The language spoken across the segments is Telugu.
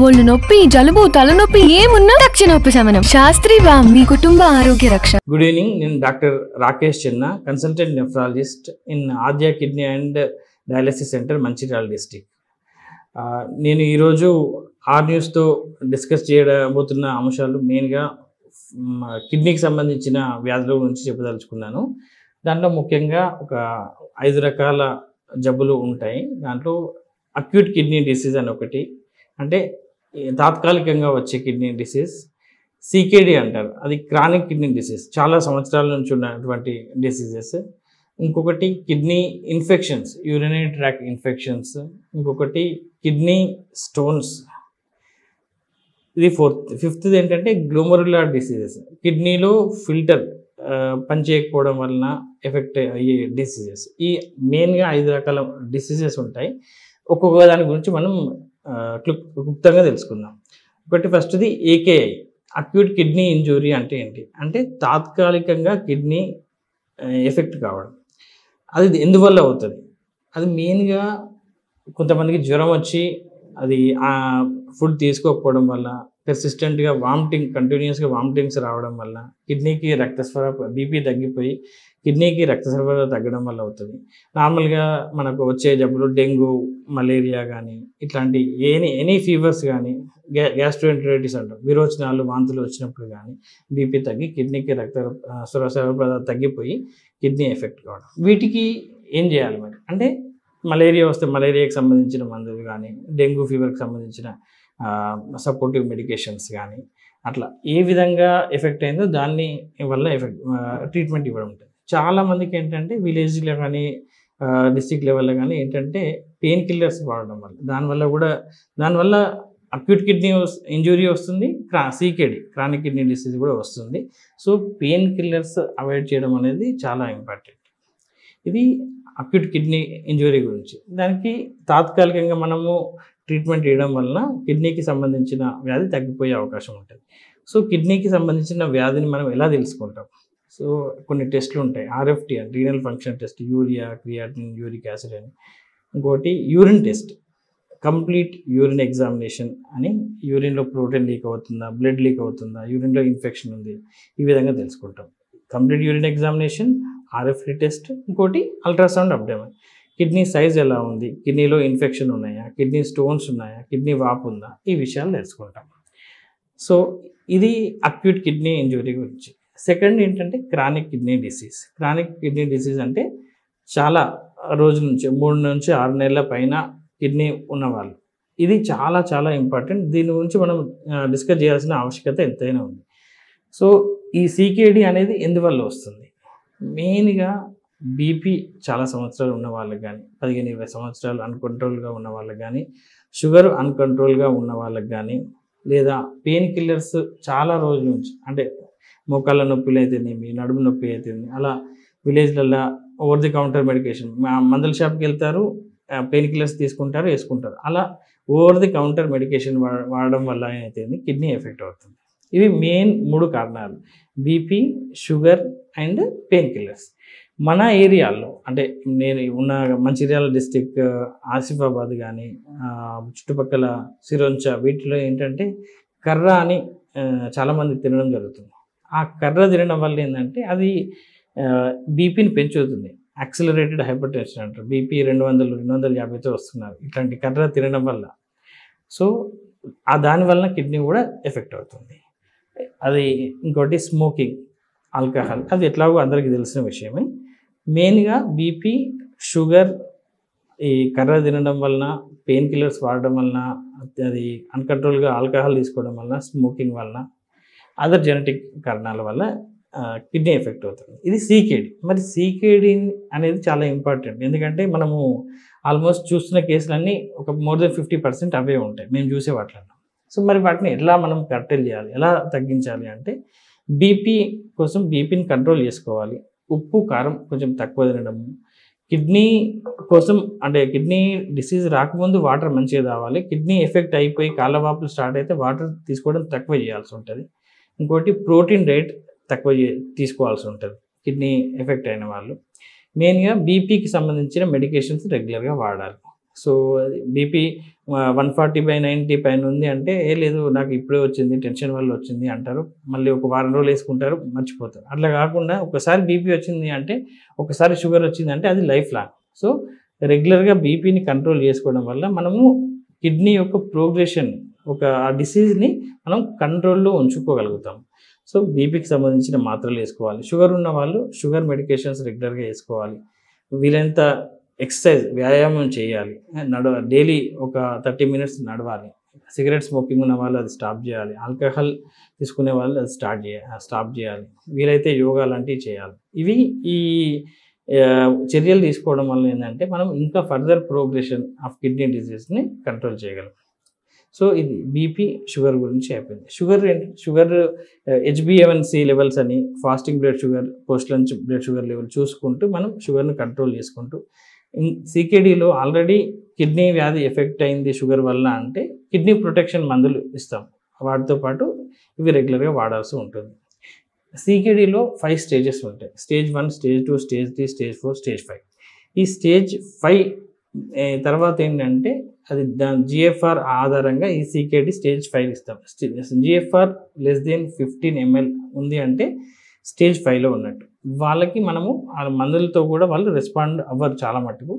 ఒళ్ళు నొప్పి, జలుబు, తలనొప్పి ఏమున్నా తక్షణ ఉపశమనం. శాస్త్రి వామ్, మీ కుటుంబ ఆరోగ్య రక్ష. Good evening. నేను డాక్టర్ రాకేష్ చిన్న, consultant nephrologist in Aadya kidney and dialysis centre, Mancherial district. నేను ఈరోజు ఆర్ న్యూస్తో డిస్కస్ చేయబోతున్న అంశాలు మెయిన్గా కిడ్నీకి సంబంధించిన వ్యాధుల గురించి చెప్పదలుచుకున్నాను. దాంట్లో ముఖ్యంగా ఒక 5 రకాల జబ్బులు ఉంటాయి. దాంట్లో అక్యూట్ కిడ్నీ డిసీజ్ అని ఒకటి, అంటే తాత్కాలికంగా వచ్చే కిడ్నీ డిసీజ్. సికేడి అంటారు, అది క్రానిక్ కిడ్నీ డిసీజ్, చాలా సంవత్సరాల నుంచి ఉన్నటువంటి డిసీజెస్. ఇంకొకటి kidney infections, urinary tract infections. ఇంకొకటి కిడ్నీ స్టోన్స్, ఇది 4th. 5th ఏంటంటే గ్లోమరులార్ డిసీజెస్, కిడ్నీలో ఫిల్టర్ పనిచేయకపోవడం వలన ఎఫెక్ట్ అయ్యే డిసీజెస్. ఈ మెయిన్గా 5 రకాల డిసీజెస్ ఉంటాయి. ఒక్కొక్క దాని గురించి మనం క్లుప్తంగా తెలుసుకుందాం. ఒకటి ఫస్ట్ది ఏకేఐ, అక్యూట్ కిడ్నీ ఇంజురీ అంటే ఏంటి అంటే తాత్కాలికంగా కిడ్నీ ఎఫెక్ట్ కావడం. అది ఎందువల్ల అవుతుంది? అది మెయిన్గా కొంతమందికి జ్వరం వచ్చి అది ఫుడ్ తీసుకోకపోవడం వల్ల, పెర్సిస్టెంట్గా వామిటింగ్, కంటిన్యూస్గా వామిటింగ్స్ రావడం వల్ల, కిడ్నీకి రక్త సరఫరా, బీపీ తగ్గిపోయి కిడ్నీకి రక్త సరఫరా తగ్గడం వల్ల అవుతుంది. నార్మల్గా మనకు వచ్చే జబ్బులు డెంగ్యూ, మలేరియా కానీ, ఇట్లాంటి ఎనీ ఫీవర్స్ కానీ, గ్యాస్ట్రోఎంటరైటిస్ అంటారు, విరోచనాలు, వాంతులు వచ్చినప్పుడు కానీ బీపీ తగ్గి కిడ్నీకి రక్త సరఫరా తగ్గిపోయి కిడ్నీ ఎఫెక్ట్ కావడం. వీటికి ఏం చేయాలి మరి అంటే, మలేరియా వస్తే మలేరియాకి సంబంధించిన మందులు కానీ, డెంగ్యూ ఫీవర్కి సంబంధించిన సపోర్టివ్ మెడికేషన్స్ కానీ, అట్లా ఏ విధంగా ఎఫెక్ట్ అయిందో దాన్ని వల్ల ట్రీట్మెంట్ ఇవ్వడం ఉంటుంది. చాలామందికి ఏంటంటే విలేజ్లో కానీ డిస్ట్రిక్ట్ లెవెల్లో కానీ ఏంటంటే పెయిన్ కిల్లర్స్ వాడడం వల్ల, దానివల్ల అక్యూట్ కిడ్నీ ఇంజురీ వస్తుంది, సికేడి క్రానిక్ కిడ్నీ డిసీజ్ కూడా వస్తుంది. సో పెయిన్ కిల్లర్స్ అవాయిడ్ చేయడం అనేది చాలా ఇంపార్టెంట్. ఇది అక్యూట్ కిడ్నీ ఇంజురీ గురించి. దానికి తాత్కాలికంగా మనము ట్రీట్మెంట్ చేయడం వలన కిడ్నీకి సంబంధించిన వ్యాధి తగ్గిపోయే అవకాశం ఉంటుంది. సో కిడ్నీకి సంబంధించిన వ్యాధిని మనం ఎలా తెలుసుకుంటాం? సో కొన్ని టెస్టులు ఉంటాయి. ఆర్ఎఫ్టీ అని, renal function test, urea, creatinine, uric acid అని. ఇంకోటి urine test, complete urine examination అని, యూరిన్లో ప్రోటీన్ లీక్ అవుతుందా, బ్లడ్ లీక్ అవుతుందా, యూరిన్లో ఇన్ఫెక్షన్ ఉంది, ఈ విధంగా తెలుసుకుంటాం. Complete urine examination, RFT test. ఇంకోటి అల్ట్రాసౌండ్ అబ్డామెన్, కిడ్నీ సైజ్ ఎలా ఉంది, కిడ్నీలో ఇన్ఫెక్షన్ ఉన్నాయా, కిడ్నీ స్టోన్స్ ఉన్నాయా, కిడ్నీ వాపు ఉందా, ఈ విషయాలు తెలుసుకుంటాం. సో ఇది అక్యూట్ కిడ్నీ ఇంజురీ గురించి. సెకండ్ ఏంటంటే chronic kidney disease. Chronic kidney disease అంటే చాలా రోజుల నుంచి, 3 నుంచి 6 నెలల పైన కిడ్నీ ఉన్నవాళ్ళు. ఇది చాలా చాలా ఇంపార్టెంట్. దీని గురించి మనం డిస్కస్ చేయాల్సిన ఆవశ్యకత ఎంతైనా ఉంది. సో ఈ సికేడి అనేది ఎందువల్ల వస్తుంది? మెయిన్గా బీపీ చాలా సంవత్సరాలు ఉన్న వాళ్ళకి కానీ, 15-20 సంవత్సరాలు అన్కంట్రోల్గా ఉన్న వాళ్ళకి కానీ, షుగర్ అన్కంట్రోల్గా ఉన్న వాళ్ళకి కానీ, లేదా పెయిన్ కిల్లర్స్ చాలా రోజుల నుంచి, అంటే మోకాళ్ళ నొప్పులు అయితేనేమి, నడుము నొప్పి అయితేనేమి, అలా విలేజ్లలో ఓవర్ ది కౌంటర్ మెడికేషన్, మందుల షాప్కి వెళ్తారు, పెయిన్ కిల్లర్స్ తీసుకుంటారు, వేసుకుంటారు. అలా ఓవర్ ది కౌంటర్ మెడికేషన్ వాడడం వల్ల అయితే కిడ్నీ ఎఫెక్ట్ అవుతుంది. ఇవి మెయిన్ 3 కారణాలు: BP, sugar and pain killers. మన ఏరియాలో అంటే నేను ఉన్న మంచిర్యాల డిస్టిక్, ఆసిఫాబాద్ కానీ, చుట్టుపక్కల సిరోంచ, వీటిలో ఏంటంటే కర్ర అని చాలామంది తినడం జరుగుతుంది. ఆ కర్ర తినడం వల్ల ఏంటంటే అది బీపీని పెంచుతుంది. యాక్సిలరేటెడ్ హైపర్ టెన్షన్ అంటారు. బీపీ 200-250తో వస్తున్నారు ఇట్లాంటి కర్ర తినడం వల్ల. సో దానివల్ల కిడ్నీ కూడా ఎఫెక్ట్ అవుతుంది. అది ఇంకోటి స్మోకింగ్, ఆల్కహాల్, అది ఎట్లాగో అందరికీ తెలిసిన విషయమే. మెయిన్గా బీపీ, షుగర్, ఈ కర్ర తినడం వలన, పెయిన్ కిల్లర్స్ వాడడం వలన, అది అన్కంట్రోల్గా ఆల్కహాల్ తీసుకోవడం వలన, స్మోకింగ్ వలన, అదర్ జెనెటిక్ కారణాల వల్ల కిడ్నీ ఎఫెక్ట్ అవుతుంది. ఇది సికేడి. మరి సికేడి అనేది చాలా ఇంపార్టెంట్. ఎందుకంటే మనము ఆల్మోస్ట్ చూస్తున్న కేసులన్నీ ఒక మోర్ దెన్ 50% అవే ఉంటాయి మేము చూసే వాటిలో. సో మరి వాటిని ఎలా మనం కట్టెల్ చేయాలి, ఎలా తగ్గించాలి అంటే, బీపీ కోసం బీపీని కంట్రోల్ చేసుకోవాలి. ఉప్పు, కారం కొంచెం తక్కువ తినడము. కిడ్నీ కోసం అంటే కిడ్నీ డిసీజ్ రాకముందు వాటర్ మంచిగా తాగాలి. కిడ్నీ ఎఫెక్ట్ అయిపోయి కాళ్ళవాపులు స్టార్ట్ అయితే వాటర్ తీసుకోవడం తక్కువ చేయాల్సి ఉంటుంది. ఇంకోటి ప్రోటీన్ డైట్ తక్కువ తీసుకోవాల్సి ఉంటుంది కిడ్నీ ఎఫెక్ట్ అయిన వాళ్ళు. మెయిన్గా బీపీకి సంబంధించిన మెడికేషన్స్ రెగ్యులర్గా వాడాలి. సో బీపీ 140/90 పైన ఉంది అంటే లేదు నాకు ఇప్పుడే వచ్చింది, టెన్షన్ వల్ల వచ్చింది అంటారు. మళ్ళీ ఒక వారం రోజులు వేసుకుంటారు, మర్చిపోతారు. అట్లా కాకుండా ఒకసారి బీపీ వచ్చింది అంటే, ఒకసారి షుగర్ వచ్చింది అంటే అది లైఫ్ లాంగ్. సో రెగ్యులర్గా బీపీని కంట్రోల్ చేసుకోవడం వల్ల మనము కిడ్నీ యొక్క ప్రోగ్రెషన్, ఆ డిసీజ్ని మనం కంట్రోల్లో ఉంచుకోగలుగుతాం. సో బీపీకి సంబంధించిన మాత్రలు వేసుకోవాలి. షుగర్ ఉన్న వాళ్ళు షుగర్ మెడికేషన్స్ రెగ్యులర్గా వేసుకోవాలి. వీలైనంత ఎక్సర్సైజ్, వ్యాయామం చేయాలి. డైలీ ఒక 30 మినిట్స్ నడవాలి. సిగరెట్ స్మోకింగ్ ఉన్న వాళ్ళు అది స్టాప్ చేయాలి. ఆల్కహాల్ తీసుకునే వాళ్ళు అది స్టాప్ చేయాలి. వీలైతే యోగా లాంటివి చేయాలి. ఇవి ఈ చర్యలు తీసుకోవడం వల్ల ఏంటంటే మనం ఇంకా ఫర్దర్ ప్రోగ్రెషన్ ఆఫ్ కిడ్నీ డిసీజ్ని కంట్రోల్ చేయగలం. సో ఇది బీపీ, షుగర్ గురించి అయిపోయింది. షుగర్ HbA1c లెవెల్స్ అని, fasting blood sugar, post lunch blood sugar level చూసుకుంటూ మనం షుగర్ని కంట్రోల్ చేసుకుంటూ, CKDలో ఆల్రెడీ కిడ్నీ వ్యాధి ఎఫెక్ట్ అయింది షుగర్ వల్ల అంటే కిడ్నీ ప్రొటెక్షన్ మందులు ఇస్తాం. వాటితో పాటు ఇవి రెగ్యులర్గా వాడాల్సి ఉంటుంది. CKDలో 5 స్టేజెస్ ఉంటాయి. Stage 1, stage 2, stage 3, stage 4, stage 5. ఈ స్టేజ్ 5 తర్వాత ఏంటంటే అది దాని GFR ఆధారంగా ఈ CKD స్టేజ్ 5 ఇస్తాం. GFR less than 15 ml ఉంది అంటే స్టేజ్ 5లో ఉన్నట్టు. వాళ్ళకి మనము ఆ మందులతో కూడా వాళ్ళు రెస్పాండ్ అవ్వరు చాలా మటుకు.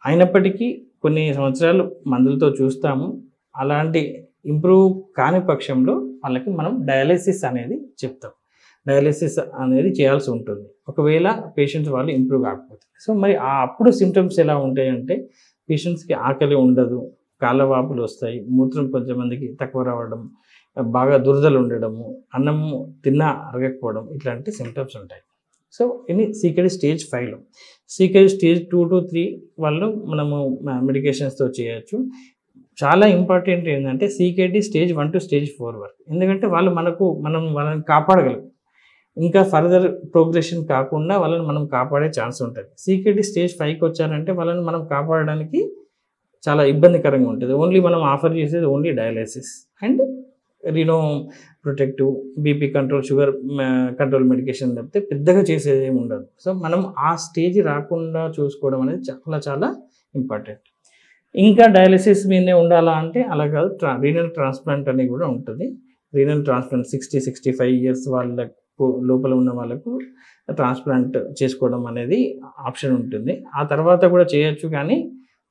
అయినప్పటికీ కొన్ని సంవత్సరాలు మందులతో చూస్తాము. అలాంటి ఇంప్రూవ్ కాని పక్షంలో వాళ్ళకి మనం డయాలసిస్ అనేది చెప్తాం. డయాలసిస్ అనేది చేయాల్సి ఉంటుంది ఒకవేళ పేషెంట్స్ వాళ్ళు ఇంప్రూవ్ కాకపోతే. సో మరి అప్పుడు సిమ్టమ్స్ ఎలా ఉంటాయంటే పేషెంట్స్కి ఆకలి ఉండదు, కాళ్ళ వాపులు వస్తాయి, మూత్రం కొంచెంమందికి తక్కువ రావడం, బాగా దురదలు ఉండడము, అన్నం తిన్నా అరగకపోవడం, ఇట్లాంటి సిమ్టమ్స్ ఉంటాయి. సో ఇది CKD స్టేజ్ 5లో. CKD స్టేజ్ 2 to 3 వాళ్ళు మనము మెడికేషన్స్తో చేయొచ్చు. చాలా ఇంపార్టెంట్ ఏంటంటే CKD స్టేజ్ 1 to స్టేజ్ 4 వరకు. ఎందుకంటే వాళ్ళు మనం వాళ్ళని కాపాడగలం. ఇంకా ఫర్దర్ ప్రోగ్రెషన్ కాకుండా వాళ్ళని మనం కాపాడే ఛాన్స్ ఉంటుంది. CKD స్టేజ్ 5కి వచ్చారంటే వాళ్ళని మనం కాపాడడానికి చాలా ఇబ్బందికరంగా ఉంటుంది. ఓన్లీ మనం ఆఫర్ చేసేది only dialysis and renoprotective, BP control, sugar control medication తప్పితే పెద్దగా చేసేది ఏమి ఉండదు. సో మనం ఆ స్టేజ్ రాకుండా చూసుకోవడం అనేది చాలా చాలా ఇంపార్టెంట్. ఇంకా డయాలసిస్ మీదనే ఉండాలా అంటే అలా కాదు. రీనల్ ట్రాన్స్ప్లాంట్ అనేది కూడా ఉంటుంది. రీనల్ ట్రాన్స్ప్లాంట్ 60-65 ఇయర్స్ వాళ్ళకు లోపల ఉన్న వాళ్ళకు ట్రాన్స్ప్లాంట్ చేసుకోవడం అనేది ఆప్షన్ ఉంటుంది. ఆ తర్వాత కూడా చేయొచ్చు, కానీ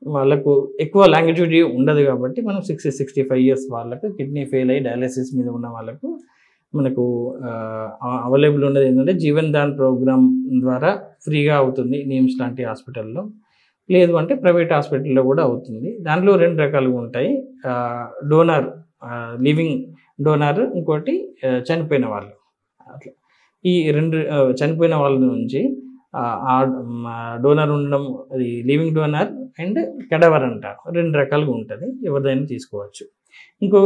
వాళ్ళకు ఎక్కువ లాంగిట్యూడ్ ఉండదు కాబట్టి మనం 60-65 ఇయర్స్ వాళ్ళకు కిడ్నీ ఫెయిల్ అయ్యి డయాలసిస్ మీద ఉన్న వాళ్ళకు మనకు అవైలబుల్ ఉన్నది ఏంటంటే జీవన్ దాన్ ప్రోగ్రామ్ ద్వారా ఫ్రీగా అవుతుంది నిమ్స్ లాంటి హాస్పిటల్లో. లేదు అంటే ప్రైవేట్ హాస్పిటల్లో కూడా అవుతుంది. దాంట్లో 2 రకాలుగా ఉంటాయి. డోనర్, లివింగ్ డోనర్, ఇంకోటి చనిపోయిన వాళ్ళు. అట్లా ఈ 2 చనిపోయిన వాళ్ళ నుంచి డోనర్ ఉండడం, అది లివింగ్ డోనర్ అండ్ కెడవర్ అంటారు. 2 రకాలుగా ఉంటుంది. ఎవరిదైనా తీసుకోవచ్చు. ఇంకో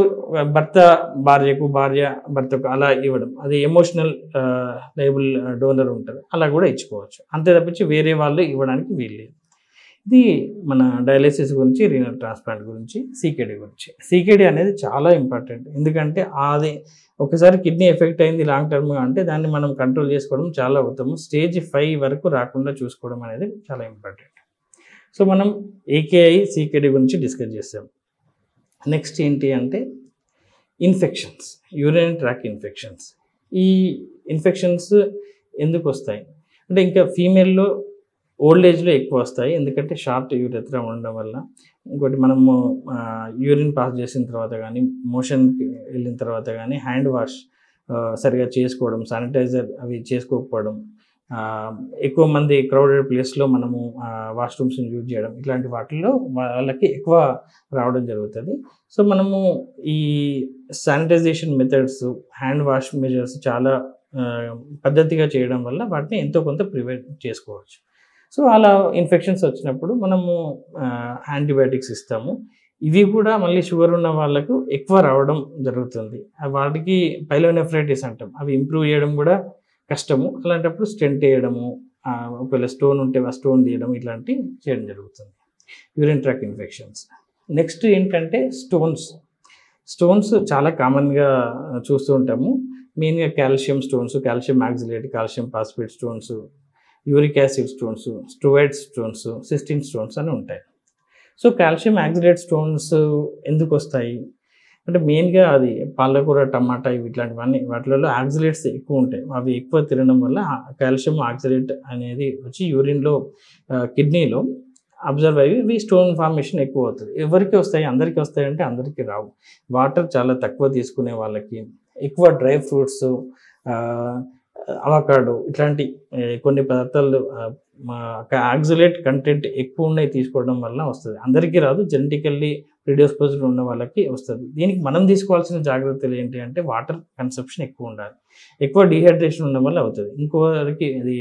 భార్య భర్తకు అలా ఇవ్వడం, అది ఎమోషనల్ లైబుల్ డోనర్ ఉంటుంది, అలా కూడా ఇచ్చుకోవచ్చు. అంతే తప్పించి వేరే వాళ్ళు ఇవ్వడానికి వీల్లేదు. ఇది మన డయాలసిస్ గురించి, రీనల్ ట్రాన్స్ప్లాంట్ గురించి, CKD గురించి. CKD అనేది చాలా ఇంపార్టెంట్. ఎందుకంటే అది ఒకసారి కిడ్నీ ఎఫెక్ట్ అయింది లాంగ్ టర్మ్గా అంటే దాన్ని మనం కంట్రోల్ చేసుకోవడం చాలా ఉత్తమం. స్టేజ్ 5 వరకు రాకుండా చూసుకోవడం అనేది చాలా ఇంపార్టెంట్. సో మనం AKI CKD గురించి డిస్కస్ చేసాం. నెక్స్ట్ ఏంటి అంటే ఇన్ఫెక్షన్స్, యూరినరీ ట్రాక్ట్ ఇన్ఫెక్షన్స్. ఈ ఇన్ఫెక్షన్స్ ఎందుకు వస్తాయి అంటే ఇంకా ఫీమేల్లో ఓల్డ్ ఏజ్లో ఎక్కువ వస్తాయి, ఎందుకంటే షార్ట్ యూరెత్రా ఉండడం వల్ల. ఇంకోటి మనము యూరిన్ పాస్ చేసిన తర్వాత కానీ, మోషన్కి వెళ్ళిన తర్వాత కానీ హ్యాండ్ వాష్ సరిగా చేసుకోవడం, శానిటైజర్ అవి చేసుకోకపోవడం, ఎక్కువ మంది క్రౌడెడ్ ప్లేస్లో మనము వాష్రూమ్స్ని యూజ్ చేయడం, ఇట్లాంటి వాటిల్లో వాళ్ళకి ఎక్కువ రావడం జరుగుతుంది. సో మనము ఈ sanitization methods, hand wash measures చాలా పద్ధతిగా చేయడం వల్ల వాటిని ఎంతో కొంత ప్రివెంట్ చేసుకోవచ్చు. సో అలా ఇన్ఫెక్షన్స్ వచ్చినప్పుడు మనము యాంటీబయాటిక్స్ ఇస్తాము. ఇవి కూడా మళ్ళీ షుగర్ ఉన్న వాళ్ళకు ఎక్కువ రావడం జరుగుతుంది. వాటికి పైలోనెఫ్రైటిస్ అంటాం. అవి ఇంప్రూవ్ చేయడం కూడా కష్టము. అలాంటప్పుడు స్టెంట్ వేయడము, ఒకవేళ స్టోన్ ఉంటే ఆ స్టోన్ తీయడం, ఇట్లాంటివి చేయడం జరుగుతుంది. Urine tract infections. నెక్స్ట్ ఏంటంటే స్టోన్స్ చాలా కామన్గా చూస్తూ ఉంటాము. మెయిన్గా calcium stones, calcium oxalate, calcium phosphate stones, uric acid stones, struvite stones, cystine stones అని ఉంటాయి. సో కాల్షియం ఆక్సిలేట్ స్టోన్స్ ఎందుకు వస్తాయి అంటే మెయిన్గా అది పాలకూర, టమాటా ఇవి ఇట్లాంటివన్నీ వాటిలలో ఆక్సిలేట్స్ ఎక్కువ ఉంటాయి. అవి ఎక్కువ తినడం వల్ల కాల్షియం ఆక్సిలేట్ అనేది వచ్చి యూరిన్లో కిడ్నీలో అబ్జర్వ్ అయ్యి ఇవి స్టోన్ ఫార్మేషన్ ఎక్కువ అవుతుంది. ఎవరికి వస్తాయి? అందరికీ వస్తాయంటే అందరికీ రావు. వాటర్ చాలా తక్కువ తీసుకునే వాళ్ళకి, ఎక్కువ డ్రై ఫ్రూట్స్, అవకాడో ఇట్లాంటి కొన్ని పదార్థాలు ఆక్సిలేట్ కంటెంట్ ఎక్కువ ఉన్నాయి తీసుకోవడం వల్ల వస్తుంది. అందరికీ రాదు, జెనెటికల్లీ ప్రిడిస్పోజ్డ్ ఉన్న వాళ్ళకి వస్తుంది. దీనికి మనం తీసుకోవాల్సిన జాగ్రత్తలు ఏంటి అంటే వాటర్ కన్సంప్షన్ ఎక్కువ ఉండాలి. ఎక్కువ డీహైడ్రేషన్ ఉండడం వల్ల అవుతుంది. ఇంకోరికి ఇది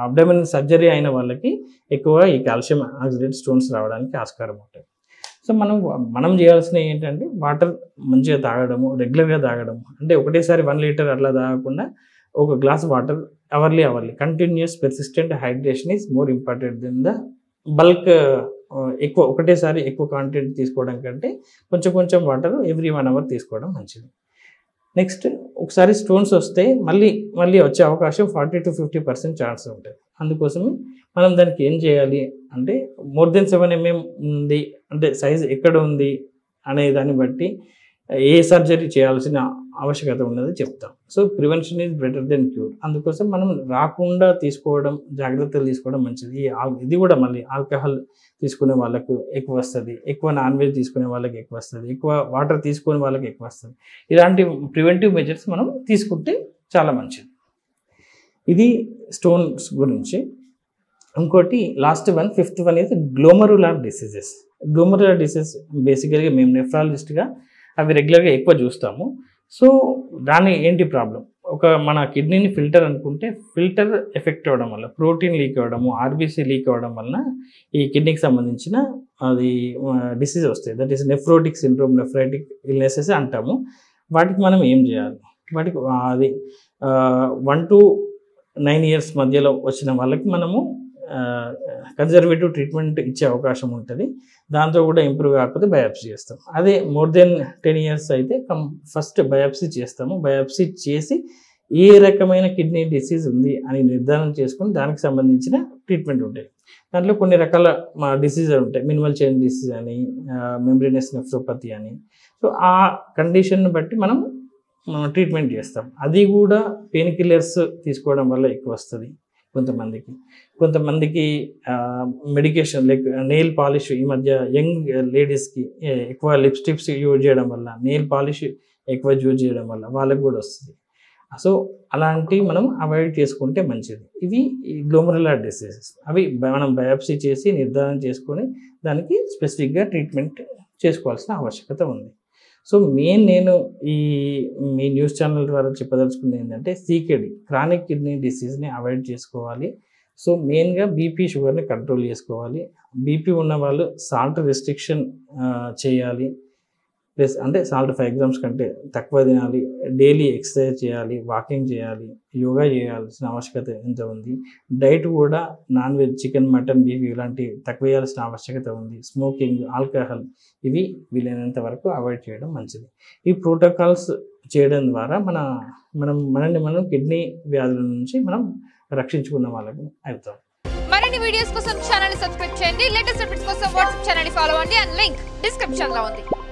అబ్డోమినల్ సర్జరీ అయిన వాళ్ళకి ఎక్కువ ఈ కాల్షియం ఆక్సిలేట్ స్టోన్స్ రావడానికి ఆస్కారం ఉంటుంది. సో మనం చేయాల్సినవి ఏంటంటే వాటర్ మంచిగా తాగడము, రెగ్యులర్గా తాగడము. అంటే ఒకటేసారి 1 లీటర్ అట్లా తాగకుండా ఒక glass water hourly continuous persistent hydration is more important than the bulk. ఒకటేసారి ఎక్కువ కాంటెంట్ తీసుకోవడం కంటే కొంచెం వాటర్ ఎవ్రీ 1 అవర్ తీసుకోవడం మంచిది. నెక్స్ట్ ఒకసారి స్టోన్స్ వస్తే మళ్ళీ వచ్చే అవకాశం 40 to 50% ఛాన్స్ ఉంటుంది. అందుకోసమే మనం దానికి ఏం చేయాలి అంటే మోర్ దెన్ 7 mm ఉంది అంటే సైజ్ ఎక్కడ ఉంది అనే దాన్ని బట్టి ఏ సర్జరీ చేయాల్సిన ఆవశ్యకత ఉన్నది చెప్తాం. So prevention is better than cure. అందుకోసం మనం రాకుండా తీసుకోవడం, జాగ్రత్తలు తీసుకోవడం మంచిది. ఇది కూడా మళ్ళీ ఆల్కహాల్ తీసుకునే వాళ్ళకు ఎక్కువ వస్తుంది, ఎక్కువ నాన్ వెజ్ తీసుకునే వాళ్ళకి ఎక్కువ వస్తుంది, ఎక్కువ వాటర్ తీసుకునే వాళ్ళకి ఎక్కువ వస్తుంది. ఇలాంటి ప్రివెంటివ్ మెజర్స్ మనం తీసుకుంటే చాలా మంచిది. ఇది స్టోన్స్ గురించి. ఇంకోటి లాస్ట్ వన్, 5th వన్ ఇది గ్లోమరులార్ డిసీజెస్. గ్లోమరులార్ డిసీజెస్ బేసికల్గా మేము నెఫ్రాలజిస్ట్గా అవి రెగ్యులర్గా ఎక్కువ చూస్తాము. సో దాని ఏంటి ప్రాబ్లం? మన కిడ్నీని ఫిల్టర్ అనుకుంటే ఫిల్టర్ ఎఫెక్ట్ అవ్వడం వల్ల ప్రోటీన్ లీక్ అవ్వడము, ఆర్బీసీ లీక్ అవ్వడం వలన ఈ కిడ్నీకి సంబంధించిన అది డిసీజ్ వస్తాయి. That is nephrotic syndrome, nephritic illnesses అంటాము. వాటికి మనం ఏం చేయాలి? వాటికి అది 1 to 9 years మధ్యలో వచ్చిన వాళ్ళకి మనము కన్జర్వేటివ్ ట్రీట్మెంట్ ఇచ్చే అవకాశం ఉంటుంది. దాంతో కూడా ఇంప్రూవ్ కాకపోతే బయాప్సీ చేస్తాం. అదే మోర్ దెన్ 10 years అయితే ఫస్ట్ బయాప్సీ చేస్తాము. బయాప్సీ చేసి ఏ రకమైన కిడ్నీ డిసీజ్ ఉంది అని నిర్ధారణ చేసుకుని దానికి సంబంధించిన ట్రీట్మెంట్ ఉంటాయి. దాంట్లో కొన్ని రకాల డిసీజెస్ ఉంటాయి. మినిమల్ చైన్ డిసీజ్ అని, మెంబ్రేనస్ నెఫ్రోపతి అని. సో ఆ కండిషన్ను బట్టి మనం ట్రీట్మెంట్ చేస్తాం. అది కూడా పెయిన్ కిల్లర్స్ తీసుకోవడం వల్ల ఎక్కువ వస్తుంది కొంతమందికి మెడికేషన్ లైక్ నెయిల్ పాలిష్. ఈ మధ్య యంగ్ లేడీస్కి ఎక్కువ లిప్స్టిక్స్ యూజ్ చేయడం వల్ల, నెయిల్ పాలిష్ ఎక్కువ యూజ్ చేయడం వల్ల వాళ్ళకి కూడా వస్తుంది. సో అలాంటివి మనం అవాయిడ్ చేసుకుంటే మంచిది. ఇవి గ్లోమరులార్ డిసీజెస్. అవి మనం బయాప్సీ చేసి నిర్ధారణ చేసుకొని దానికి స్పెసిఫిక్గా ట్రీట్మెంట్ చేసుకోవాల్సిన ఆవశ్యకత ఉంది. సో నేను మీ న్యూస్ ఛానల్ ద్వారా చెప్పదలుచుకుంది ఏంటంటే CKD, క్రానిక్ కిడ్నీ డిసీజ్ని అవాయిడ్ చేసుకోవాలి. సో మెయిన్గా బీపీ, షుగర్ని కంట్రోల్ చేసుకోవాలి. బీపీ ఉన్న వాళ్ళు సాల్ట్ రెస్ట్రిక్షన్ చేయాలి. ప్లస్ అంటే సాల్ట్ 5 grams కంటే తక్కువ తినాలి. డైలీ ఎక్సర్సైజ్ చేయాలి, వాకింగ్ చేయాలి, యోగా చేయాల్సిన ఆవశ్యకత ఎంత ఉంది. డైట్ కూడా non veg, chicken, mutton, beef ఇలాంటివి తక్కువ వేయాల్సిన ఆవశ్యకత ఉంది. స్మోకింగ్, ఆల్కహాల్ ఇవి వీలైనంత వరకు అవాయిడ్ చేయడం మంచిది. ఈ ప్రోటోకాల్స్ చేయడం ద్వారా మనం కిడ్నీ వ్యాధుల నుంచి మనం రక్షించుకున్న వాళ్ళకి అవుతాం. మరిన్ని వీడియోస్ కోసం ఛానల్ ని సబ్స్క్రైబ్ చేయండి. లేటెస్ట్ అప్డేట్స్ కోసం వాట్సాప్ ఛానల్ ని ఫాలో అవ్వండి. అండ్ లింక్ డిస్క్రిప్షన్ లో ఉంది.